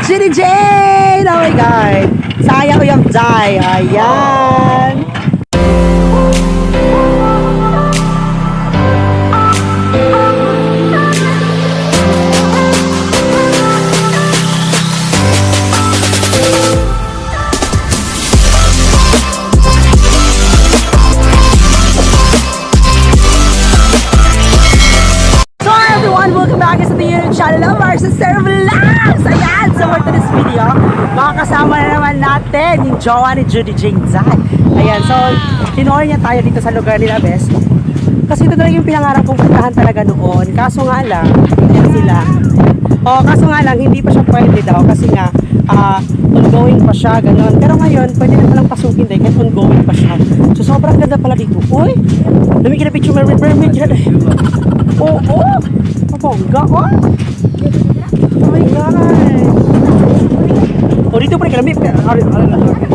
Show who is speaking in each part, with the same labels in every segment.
Speaker 1: Judy Jane! Oh my God! Sayang ko yung Jai. Ayan. Welcome back sa the YouTube channel of Sir Vlogs! Ayan! So for today's video, makakasama na naman natin yung jowa ni Judy Jane Zai. Ayan, so tinuloy niya tayo dito sa lugar nila, Bes. Kasi ito talaga yung pinangarap kong puntahan talaga noon. Kaso nga lang, ayan sila. Kaso nga lang, hindi pa siya pwede daw kasi nga, ongoing pa siya, gano'n. Pero ngayon, pwede na palang pasukin dahil kahit ongoing pa siya. So sobrang ganda pala dito. Uy! Lumikita picture mermaid dyan. Oo! Bongga, oh! Oh my God! Oh, dito pa rin kalamip.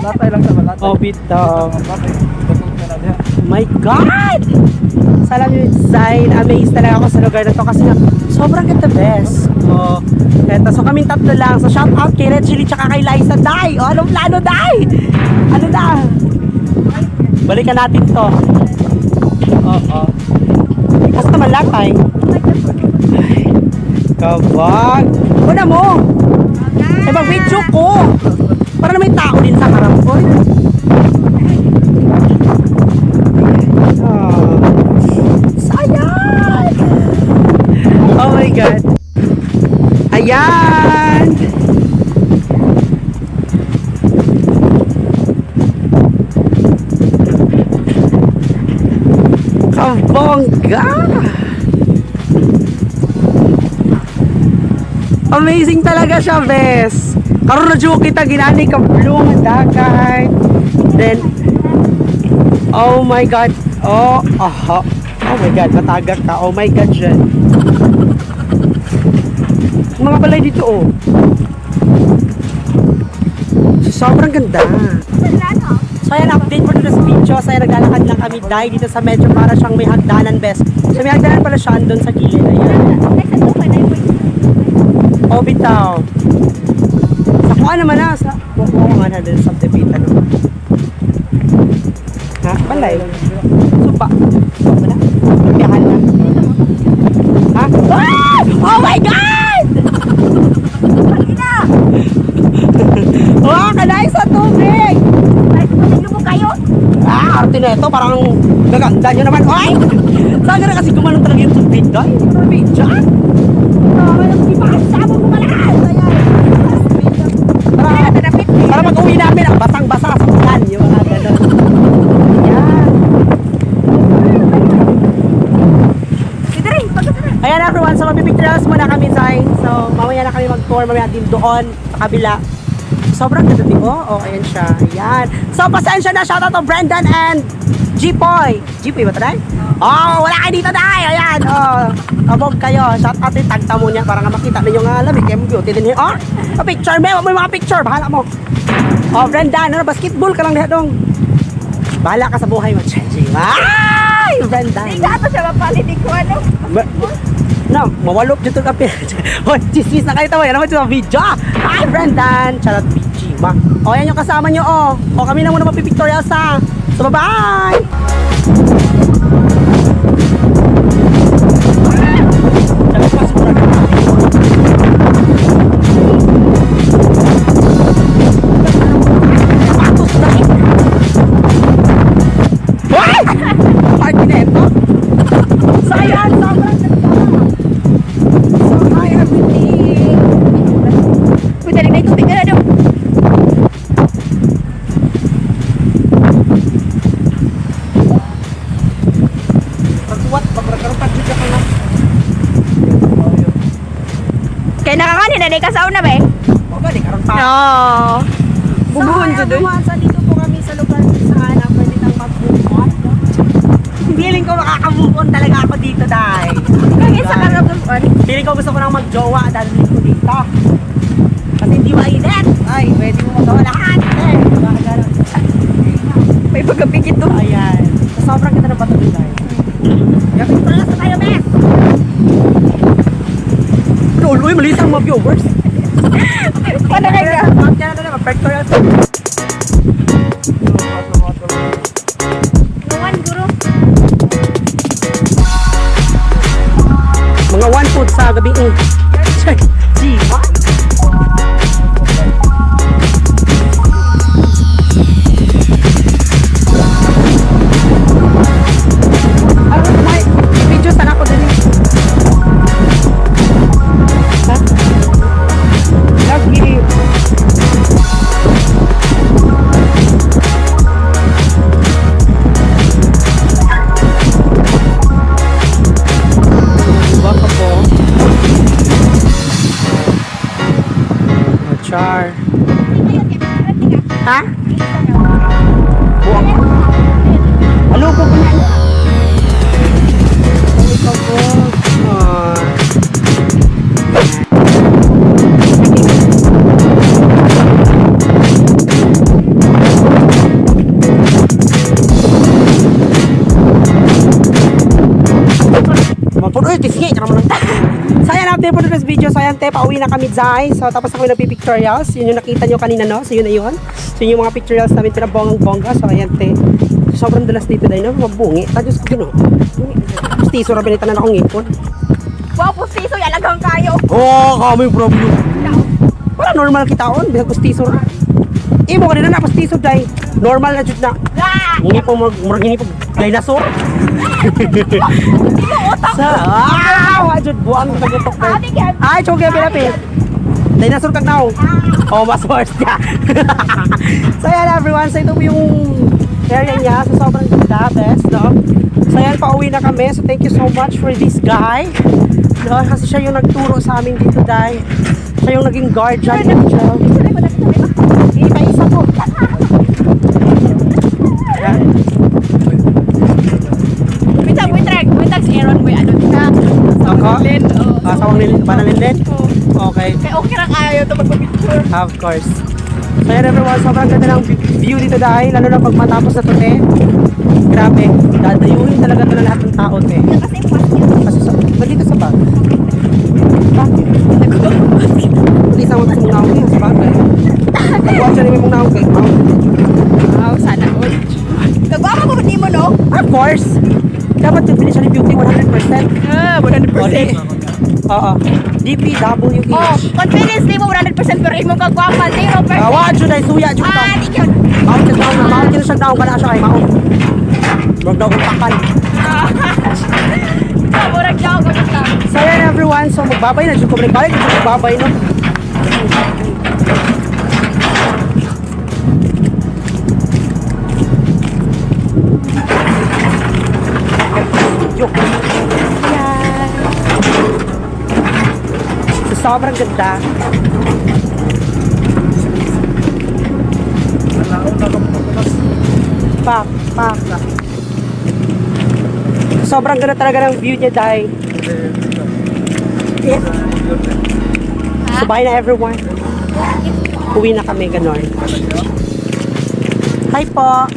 Speaker 2: Latay lang sa balat.
Speaker 1: Oh, bitaw. Oh my God! Salam yung design. Amazed talaga ako sa lugar na to kasi nga, sobrang ganda, best. Oh, eto. So, kaming tatlo lang. So, shout out kay Red Chili tsaka kay Liza. Day! Oh, anong plano, Day? Ano na? Balikan natin to. Oo. Basta naman lang, Tay. Kabag! Una mo! Eh, mag-video ko! Para na may tao din sa harap ko. Sayang! Oh my God! Ayan! Kabongga! Amazing talaga siya, bes. Karon na dyan kita ginani ka blue nga dagat. Then, oh my God. Oh my God, matagak ka. Oh my God, dyan. Mga balay dito, oh. Sobrang ganda. So, ayan, update for this video. So, ayan, naglalakad lang kami dahil dito sa medyo para siyang may hagdanan, bes. So, may hagdanan pala siya andun sa gilid. Ayan. Oh, bitaw. Sa kuha naman na. Sa kuha nga na din sa tipitan. Ha? Balay. Supa. Wala. Biyahan na. Ha? Ah! Oh my God! Pagina! Oh, kalay sa tubig! Ay, pagino mo kayo? Arte na ito. Parang gaganda nyo naman. Ay! Saan ka na kasi gumanong talaga yung tubig? Dahil, tubig dyan? Para mag-uwi namin ang basang-basa sa ulan, yung mga gano'n. Ayan everyone, so mapipictures muna kami, Zay. So mamaya na kami mag-tour, mamaya din doon sa kabila. Sobrang ganda din, oh, ayan siya. Ayan. So pasensya na, shoutout to Brendan and G-Poy. G-Poy ba ito, Day? Oh, wala kayo dito, Day. Ayan, oh. Kabog kayo. Shoutout din, tagta mo niya para nga makita ninyo nga lamig. Kaya mo beauty din. Oh, picture mo. Huwag mo yung mga picture. Bahala mo. Oh, Brendan, ano, basketball ka lang dito dong. Bahala ka sa buhay mo. Ay, Brendan.
Speaker 3: Hindi ka ito siya mapalitin ko, ano?
Speaker 1: No, mawalop dito ka. Hoy, chismis na kayo tayo. Ano mo ito sa video? Hi, Brendan. Charot, BG, ma. O, yan yung kasama nyo, oh. O, kami na muna mapipictorial sa. So, bye-bye!
Speaker 3: Kaya nakakanin na di ka sauna ba eh?
Speaker 1: O, gani, karoon pa.
Speaker 3: Oo. Bubuhon ko doon.
Speaker 1: Sa dito po kami sa lugar kung saan na pwede nang mag-move-on. Feeling ko makaka-move on talaga ako dito, Day.
Speaker 3: Kaya sa karamdaman.
Speaker 1: Feeling ko gusto ko nang mag-jowa dahil ko dito. Kasi hindi mainit. Ay, pwede mo magawa lahat.
Speaker 3: May pagkapikit to.
Speaker 1: Ayan. So, sobrang ganda ng bato dito, Day. Gapit ko na sa tayo, Bes! Uy, maliit ang mga viewers.
Speaker 3: Paano kayo?
Speaker 1: Kaya na naman, pectoral.
Speaker 3: Nuwan, guro.
Speaker 1: Mga one food sa gabi. G1. Ano may video sana ko din. Ha? Lagi. Baka po. Char. Ha? Buwang. Alo ko po na. Ay, ka po. Mapuno yung tisngi. So ayan, update po this video. So ayan, te, pauwi na kami, Zay. So tapos ako yung nagpipictorials. Yun yung nakita nyo kanina, no? So yun na yun. So yun yung mga pictorials namin, pinabongang-bongga. So ayan, te. So, sobrang dulas dito dahil, no? Mabungi. Tadyo sa gino. Pustiso, rabinitan na akong ngipon.
Speaker 3: Wow, pustiso, yalagang kayo.
Speaker 1: Oh, kami problem. Wala normal kita on. Bisag pustiso na. Imo kanina na pustiso, Day. Normal na jud na. Hindi po murag po dinosaur. Sa wajud buang tagutok na. Ay, choge pinapit. Dinosaur kag now. Oh, mas worse niya. So yan everyone, so ito po yung area niya. So sobrang ganda, best, no? So yan, pauwi na kami. So thank you so much for this guy. No, kasi siya yung nagturo sa amin dito, Day. Siya yung naging guardian dito. Hindi pa isa po. Yan.
Speaker 3: Wintag si Aaron mo yung ano ka.
Speaker 1: Ako?
Speaker 3: Lin, oo.
Speaker 1: Sawang nilin, panalin. Okay.
Speaker 3: Kaya okay lang ayaw ito magpapicture.
Speaker 1: Of course. So yan everyone, sobrang ganda ng view dito dahil lalo na pag matapos na ito, te. Grabe, dadayuhin talaga ito na lahat ng tao, te.
Speaker 3: Kasi pas yun.
Speaker 1: Kasi ba't dito sa bag? Bakit? Hindi sa mga mong naong sa bagay. Nagbuhat siya namin mong naong kay Mount.
Speaker 3: Wow, sana all. Nagwama mo mo, no?
Speaker 1: Of course! Dapat yung finish ni beauty 100%.
Speaker 3: Ah, 100%.
Speaker 1: Oo. DPWH.
Speaker 3: Oh, confidence di mo 100% pero imong kagwapa 0%.
Speaker 1: Awa, dyan ay suya, dyan
Speaker 3: Ah,
Speaker 1: ka.
Speaker 3: di yun.
Speaker 1: Mount ka down na, mount ka siya down, wala siya kay Mount. Huwag daw kong takal.
Speaker 3: Murag daw ko basta.
Speaker 1: So yan everyone, so magbabay na dyan ko balik dyan magbabay no. Yan. So sobrang ganda. Pak. Sobrang ganda talaga ng view niya dahil. Yes. So bye na everyone. Uwi na kami, ganon. Hi po.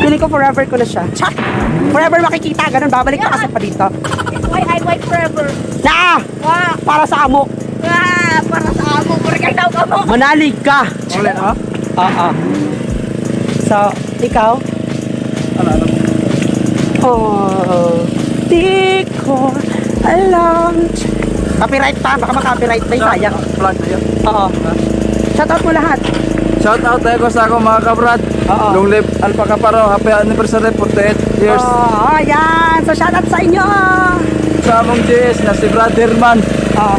Speaker 1: Feeling ko forever ko na siya. Chat! Forever makikita, ganon. Babalik pa kasi pa dito.
Speaker 3: Why I white forever.
Speaker 1: Na!
Speaker 3: Wow.
Speaker 1: Para sa amo.
Speaker 3: Ah, para sa amo. Murag daw ka mo.
Speaker 1: Manalig ka!
Speaker 2: Ulit, ha?
Speaker 1: Oo. So, ikaw?
Speaker 2: Ano?
Speaker 1: Oh, di ko alam. Copyright pa, baka ma-copyright na yung sayang.
Speaker 2: Vlog na yun.
Speaker 1: Oo. Shoutout mo lahat.
Speaker 2: Shout out tayo ko sa ako mga kabrad.
Speaker 1: Oo.
Speaker 2: Long live Alpha Caparo. Happy anniversary 48 years.
Speaker 1: Oh, ayan. So, shoutout sa inyo.
Speaker 2: Sa among GS na si Brad Herman.
Speaker 1: Oo.